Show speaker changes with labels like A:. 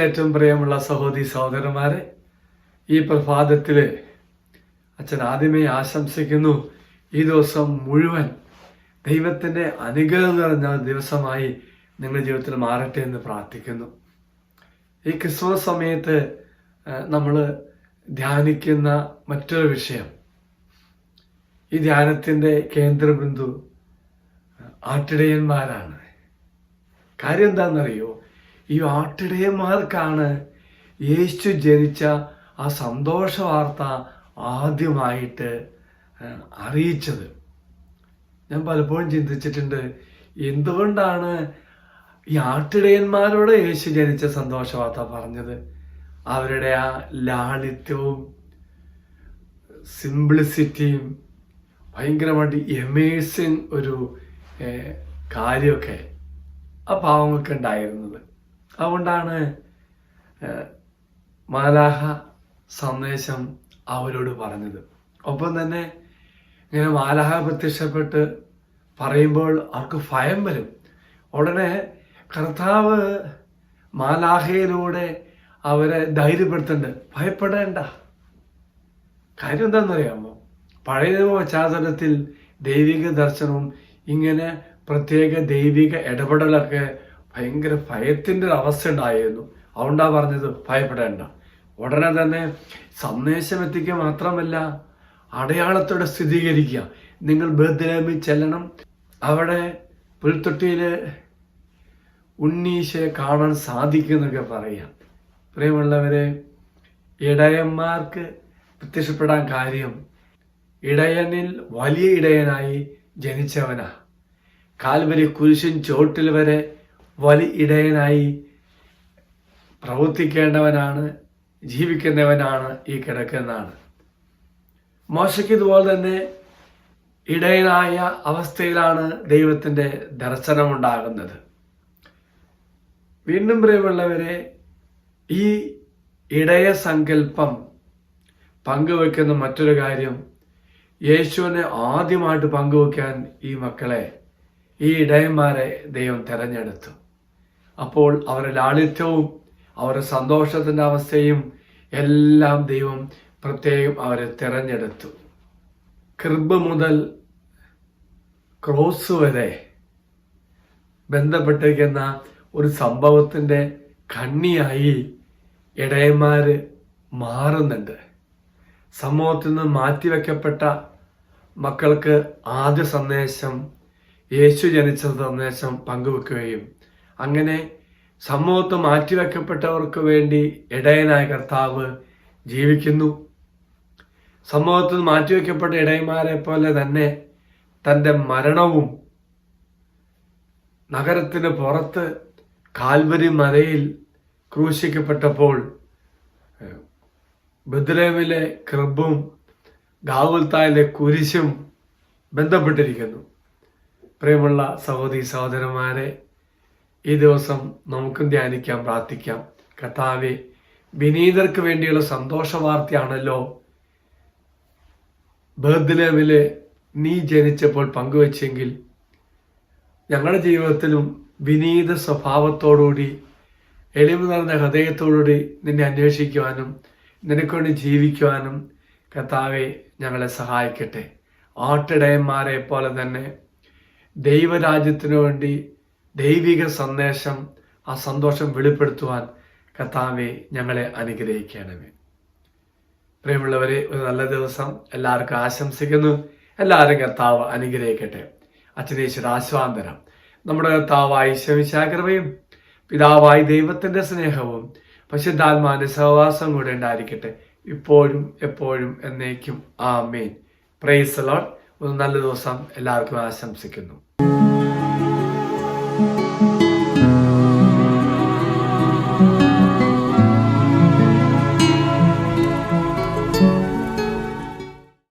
A: ഏറ്റവും പ്രിയമുള്ള സഹോദരി സഹോദരന്മാരെ, ഈ പ്രഭാതത്തില് അച്ഛൻ ആദ്യമേ ആശംസിക്കുന്നു ഈ ദിവസം മുഴുവൻ ദൈവത്തിൻ്റെ അനുഗ്രഹം നിറഞ്ഞ ദിവസമായി നിങ്ങളുടെ ജീവിതത്തിൽ മാറട്ടെ എന്ന് പ്രാർത്ഥിക്കുന്നു. ഈ ക്രിസ്മസ് സമയത്ത് നമ്മൾ ധ്യാനിക്കുന്ന മറ്റൊരു വിഷയം, ഈ ധ്യാനത്തിൻ്റെ കേന്ദ്രബിന്ദു ആട്ടിടയന്മാരാണ്. കാര്യം എന്താണെന്നറിയോ? ഈ ആട്ടിടയന്മാർക്കാണ് യേശു ജനിച്ച ആ സന്തോഷ വാർത്ത ആദ്യമായിട്ട് അറിയിച്ചത്. ഞാൻ പലപ്പോഴും ചിന്തിച്ചിട്ടുണ്ട്, എന്തുകൊണ്ടാണ് ഈ ആട്ടിടയന്മാരോട് യേശു ജനിച്ച സന്തോഷ വാർത്ത പറഞ്ഞത്? അവരുടെ ആ ലാളിത്യവും സിംപ്ലിസിറ്റിയും ഭയങ്കരമായിട്ട് എമേസിങ് ഒരു കാര്യമൊക്കെ ആ പാവങ്ങൾക്ക് ഉണ്ടായിരുന്നത്. അതുകൊണ്ടാണ് മാലാഖ സന്ദേശം അവരോട് പറഞ്ഞത്. ഒപ്പം തന്നെ ഇങ്ങനെ മാലാഖ പ്രത്യക്ഷപ്പെട്ട് പറയുമ്പോൾ അവർക്ക് ഭയം വരും. ഉടനെ കർത്താവ് മാലാഖയിലൂടെ അവരെ ധൈര്യപ്പെടുത്തുന്നുണ്ട്, ഭയപ്പെടേണ്ട. കാര്യം എന്താണെന്നറിയാമോ? പഴയ നിയമ പശ്ചാത്തലത്തിൽ ദൈവിക ദർശനവും ഇങ്ങനെ പ്രത്യേക ദൈവിക ഇടപെടലൊക്കെ ഭയങ്കര ഭയത്തിൻ്റെ ഒരു അവസ്ഥ ഉണ്ടായിരുന്നു. അതുകൊണ്ടാണ് പറഞ്ഞത് ഭയപ്പെടേണ്ട. ഉടനെ തന്നെ സന്ദേശം എത്തിക്കുക മാത്രമല്ല, അടയാളത്തോടെ സ്ഥിരീകരിക്കുക. നിങ്ങൾ ബേത്ലഹേമിൽ ചെല്ലണം, അവിടെ പുൽത്തൊട്ടിയിൽ ഉണ്ണീശയെ കാണാൻ സാധിക്കുമെന്നൊക്കെ പറയാം. പ്രിയമുള്ളവരെ, ഇടയന്മാർക്ക് പ്രത്യക്ഷപ്പെടാൻ കാര്യം ഇടയനിൽ വലിയ ഇടയനായി ജനിച്ചവനാ. കാൽവരി കുരിശിൻ ചോട്ടിൽ വരെ വലിയ ഇടയനായി പ്രവർത്തിക്കേണ്ടവനാണ്, ജീവിക്കുന്നവനാണ് ഈ കിടക്കുന്നതാണ്. മോശയ്ക്ക് ഇതുപോലെ തന്നെ ഇടയനായ അവസ്ഥയിലാണ് ദൈവത്തിൻ്റെ ദർശനമുണ്ടാകുന്നത്. വീണ്ടും പ്രിയമുള്ളവരെ, ഈ ഇടയ സങ്കല്പം പങ്കുവെക്കുന്ന മറ്റൊരു കാര്യം, യേശുവിനെ ആദ്യമായിട്ട് പങ്കുവെക്കാൻ ഈ മക്കളെ, ഈ ഇടയന്മാരെ ദൈവം തിരഞ്ഞെടുത്തു. അപ്പോൾ അവരുടെ ലാളിത്യവും അവരുടെ സന്തോഷത്തിൻ്റെ അവസ്ഥയും എല്ലാം ദൈവം പ്രത്യേകം അവരെ തിരഞ്ഞെടുത്തു. കൃപ മുതൽ ക്രോസ് വരെ ബന്ധപ്പെട്ടിരിക്കുന്ന ഒരു സംഭവത്തിൻ്റെ കണ്ണിയായി ഇടയന്മാർ മാറുന്നുണ്ട്. സമൂഹത്തിൽ നിന്ന് മാറ്റിവെക്കപ്പെട്ട മക്കൾക്ക് ആദ്യ സന്ദേശം, യേശു ജനിച്ച സന്ദേശം പങ്കുവെക്കുകയും അങ്ങനെ സമൂഹത്തിൽ മാറ്റിവെക്കപ്പെട്ടവർക്ക് വേണ്ടി ഇടയനായ കർത്താവ് ജീവിക്കുന്നു. സമൂഹത്തിൽ മാറ്റിവെക്കപ്പെട്ട ഇടയന്മാരെ പോലെ തന്നെ തൻ്റെ മരണവും നഗരത്തിന് പുറത്ത് കാൽവരി മലയിൽ ക്രൂശിക്കപ്പെട്ടപ്പോൾ ബെത്ലഹേമിലെ കൃപും ഗാഗുൽത്തായിലെ കുരിശും ബന്ധപ്പെട്ടിരിക്കുന്നു. പ്രിയമുള്ള സഹോദരി സഹോദരന്മാരെ, ഈ ദിവസം നമുക്കും ധ്യാനിക്കാം, പ്രാർത്ഥിക്കാം. കർത്താവേ, വിനീതർക്ക് വേണ്ടിയുള്ള സന്തോഷ വാർത്തയാണല്ലോ ബെത്ലഹേമിലെ നീ ജനിച്ചപ്പോൾ പങ്കുവെച്ചെങ്കിൽ ഞങ്ങളുടെ ജീവിതത്തിലും വിനീത സ്വഭാവത്തോടുകൂടി എളിമ നിറഞ്ഞ ഹൃദയത്തോടുകൂടി നിന്നെ അന്വേഷിക്കുവാനും നിനക്കൊണ്ട് ജീവിക്കുവാനും കർത്താവെ ഞങ്ങളെ സഹായിക്കട്ടെ. ആട്ടിടയന്മാരെ പോലെ തന്നെ ദൈവരാജ്യത്തിനു വേണ്ടി ദൈവിക സന്ദേശം, ആ സന്തോഷം വെളിപ്പെടുത്തുവാൻ കർത്താവെ ഞങ്ങളെ അനുഗ്രഹിക്കണമേ. പ്രിയമുള്ളവരെ, ഒരു നല്ല ദിവസം എല്ലാവർക്കും ആശംസിക്കുന്നു. എല്ലാവരും കർത്താവ് അനുഗ്രഹിക്കട്ടെ. അച്ഛനേശ്വര ആശ്വാന്തരം. നമ്മുടെ കർത്താവായി ശമിശാകൃപയും പിതാവായി ദൈവത്തിൻ്റെ സ്നേഹവും പരിശുദ്ധാത്മാവിന്റെ സഹവാസം കൂടെ ഉണ്ടായിരിക്കട്ടെ, ഇപ്പോഴും എപ്പോഴും എന്നേക്കും. ആമേൻ. Praise the Lord. ഒരു നല്ല ദിവസം എല്ലാവർക്കും ആശംസിക്കുന്നു.